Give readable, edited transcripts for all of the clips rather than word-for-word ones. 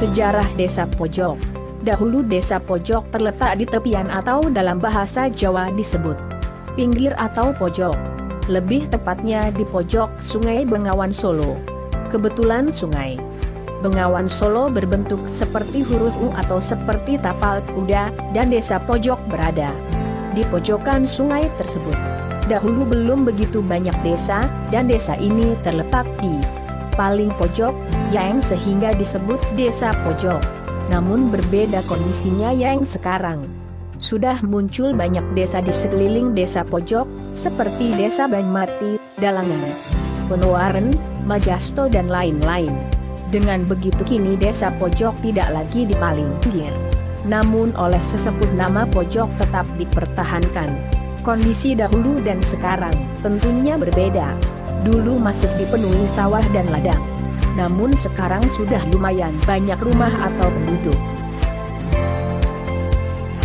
Sejarah Desa Pojok. Dahulu desa pojok terletak di tepian atau dalam bahasa Jawa disebut pinggir atau pojok. Lebih tepatnya di pojok Sungai Bengawan Solo. Kebetulan Sungai Bengawan Solo berbentuk seperti huruf U atau seperti tapal kuda, dan desa pojok berada di pojokan sungai tersebut. Dahulu belum begitu banyak desa, dan desa ini terletak di paling pojok, yang sehingga disebut desa pojok. Namun berbeda kondisinya yang sekarang. Sudah muncul banyak desa di sekeliling desa pojok, seperti desa Banyumati, Dalangan, Penawaren, Majasto dan lain-lain. Dengan begitu kini desa pojok tidak lagi di paling pinggir. Namun oleh sesepuh nama pojok tetap dipertahankan. Kondisi dahulu dan sekarang tentunya berbeda. Dulu masih dipenuhi sawah dan ladang. Namun sekarang sudah lumayan banyak rumah atau penduduk.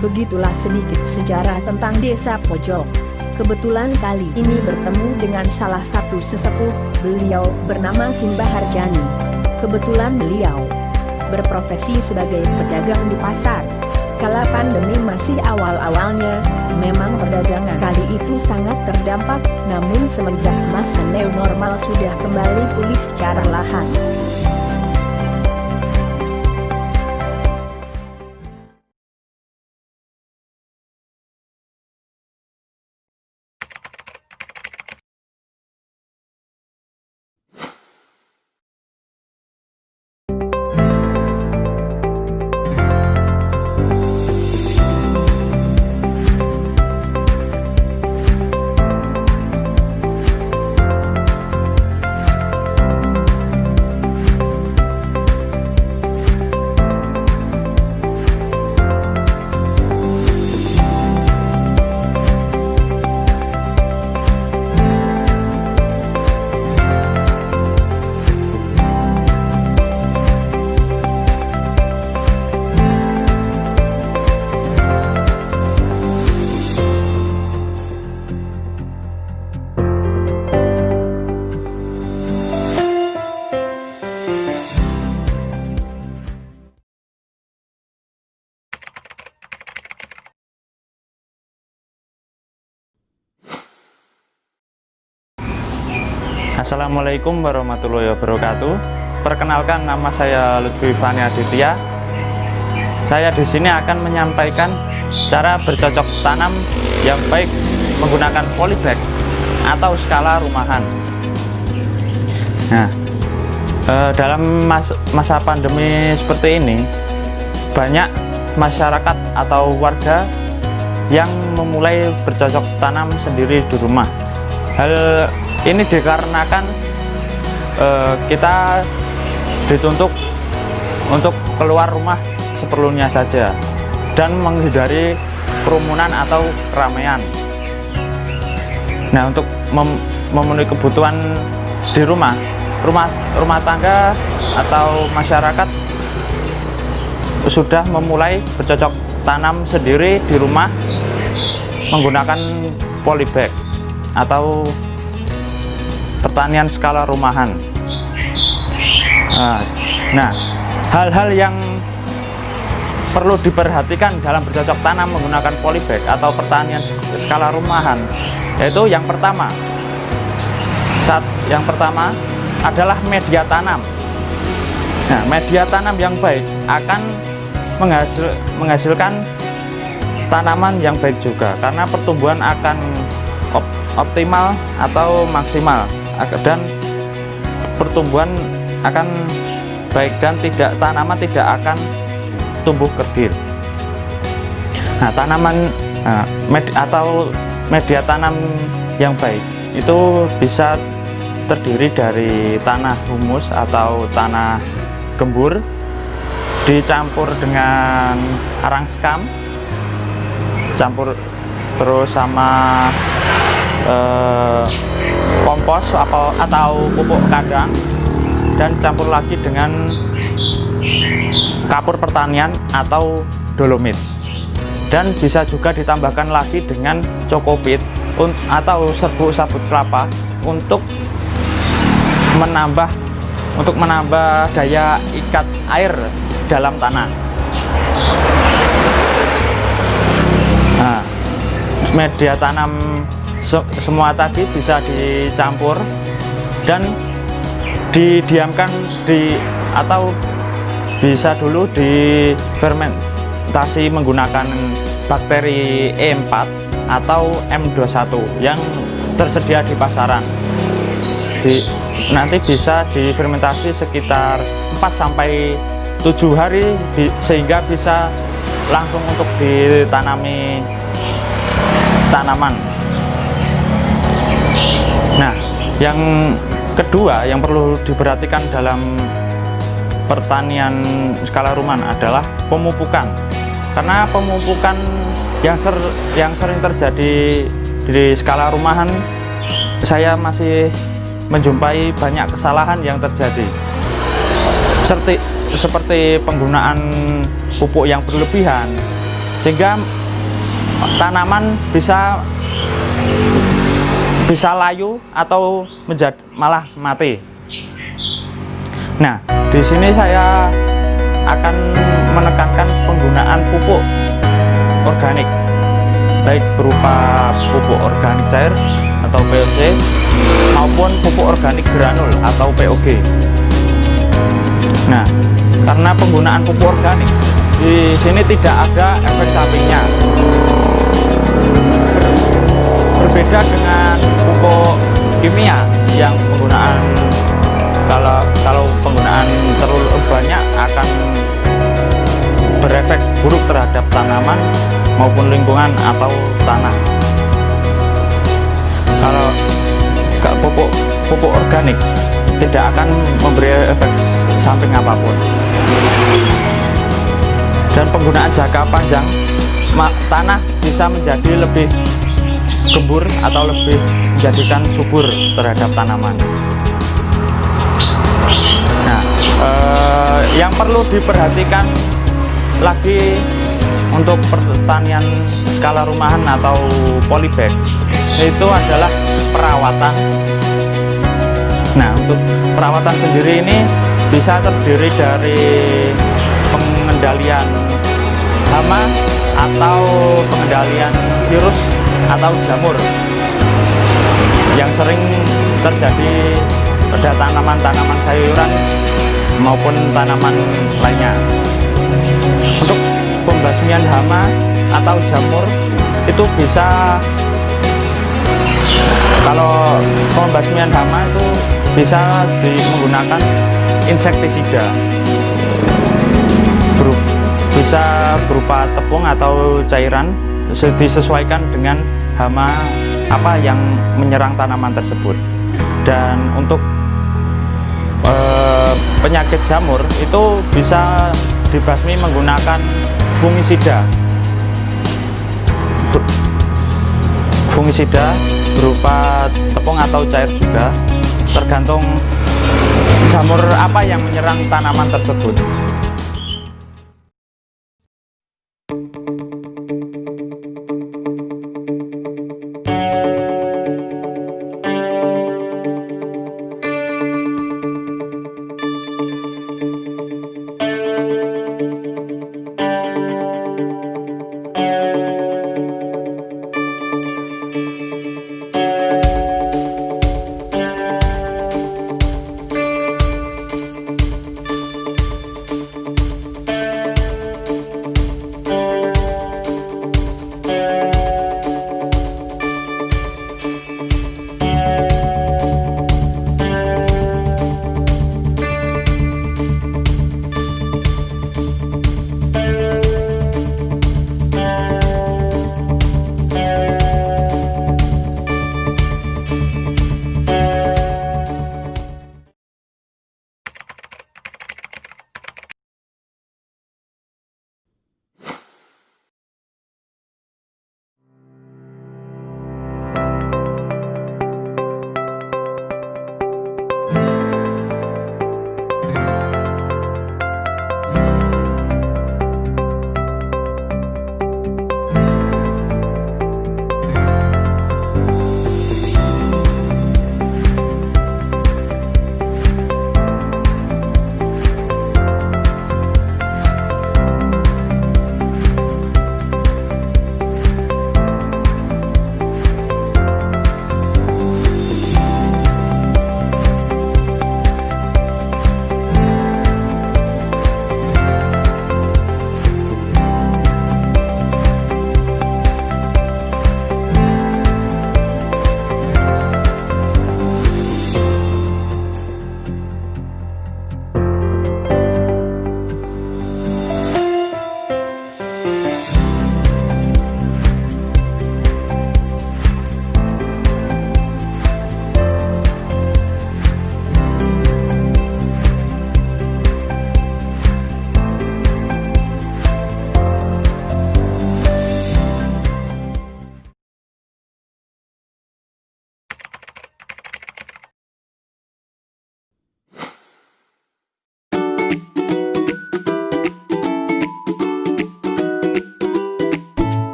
Begitulah sedikit sejarah tentang desa pojok. Kebetulan kali ini bertemu dengan salah satu sesepuh, beliau bernama Simbah Harjani. Kebetulan beliau berprofesi sebagai pedagang di pasar. Kala pandemi masih awal-awalnya, memang perdagangan kali itu sangat terdampak, namun semenjak masa new normal sudah kembali pulih secara lahan. Assalamualaikum warahmatullahi wabarakatuh. Perkenalkan, nama saya Lutfi Fani Aditya. Saya di sini akan menyampaikan cara bercocok tanam yang baik menggunakan polybag atau skala rumahan. Nah, dalam masa pandemi seperti ini, banyak masyarakat atau warga yang memulai bercocok tanam sendiri di rumah. Hal ini dikarenakan kita dituntut untuk keluar rumah seperlunya saja dan menghindari kerumunan atau keramaian. Nah, untuk memenuhi kebutuhan di rumah tangga atau masyarakat sudah memulai bercocok tanam sendiri di rumah menggunakan polybag atau pertanian skala rumahan. Nah, hal-hal yang perlu diperhatikan dalam bercocok tanam menggunakan polybag atau pertanian skala rumahan, yaitu yang pertama adalah media tanam. Nah, media tanam yang baik akan menghasilkan tanaman yang baik juga, karena pertumbuhan akan optimal atau maksimal, dan pertumbuhan akan baik dan tanaman tidak akan tumbuh kerdil. Nah, media tanam yang baik itu bisa terdiri dari tanah humus atau tanah gembur dicampur dengan arang sekam, campur terus sama kompos atau pupuk kandang, dan campur lagi dengan kapur pertanian atau dolomit, dan bisa juga ditambahkan lagi dengan cokopit atau serbuk sabut kelapa untuk menambah daya ikat air dalam tanah. Nah, media tanam semua tadi bisa dicampur dan didiamkan atau bisa dulu difermentasi menggunakan bakteri E4 atau M21 yang tersedia di pasaran. Nanti bisa difermentasi sekitar 4-7 hari sehingga bisa langsung untuk ditanami tanaman. Nah, yang kedua yang perlu diperhatikan dalam pertanian skala rumahan adalah pemupukan. Karena pemupukan yang sering terjadi di skala rumahan, saya masih menjumpai banyak kesalahan yang terjadi. Seperti penggunaan pupuk yang berlebihan, sehingga tanaman bisa layu atau malah mati. Nah, di sini saya akan menekankan penggunaan pupuk organik, baik berupa pupuk organik cair atau POC maupun pupuk organik granul atau POG. Nah, karena penggunaan pupuk organik di sini tidak ada efek sampingnya. Berbeda dengan pupuk kimia yang penggunaan kalau penggunaan terlalu banyak akan berefek buruk terhadap tanaman maupun lingkungan atau tanah. Kalau pupuk organik tidak akan memberi efek samping apapun. Dan penggunaan jangka panjang, tanah bisa menjadi lebih gembur atau lebih menjadikan subur terhadap tanaman. Nah, yang perlu diperhatikan lagi untuk pertanian skala rumahan atau polybag itu adalah perawatan. Nah, untuk perawatan sendiri ini bisa terdiri dari pengendalian hama atau pengendalian virus atau jamur yang sering terjadi pada tanaman-tanaman sayuran maupun tanaman lainnya. Untuk pembasmian hama atau jamur itu bisa, kalau pembasmian hama itu bisa menggunakan insektisida, bisa berupa tepung atau cairan, disesuaikan dengan hama apa yang menyerang tanaman tersebut. Dan untuk penyakit jamur itu bisa dibasmi menggunakan fungisida. Fungisida berupa tepung atau cair juga, tergantung jamur apa yang menyerang tanaman tersebut.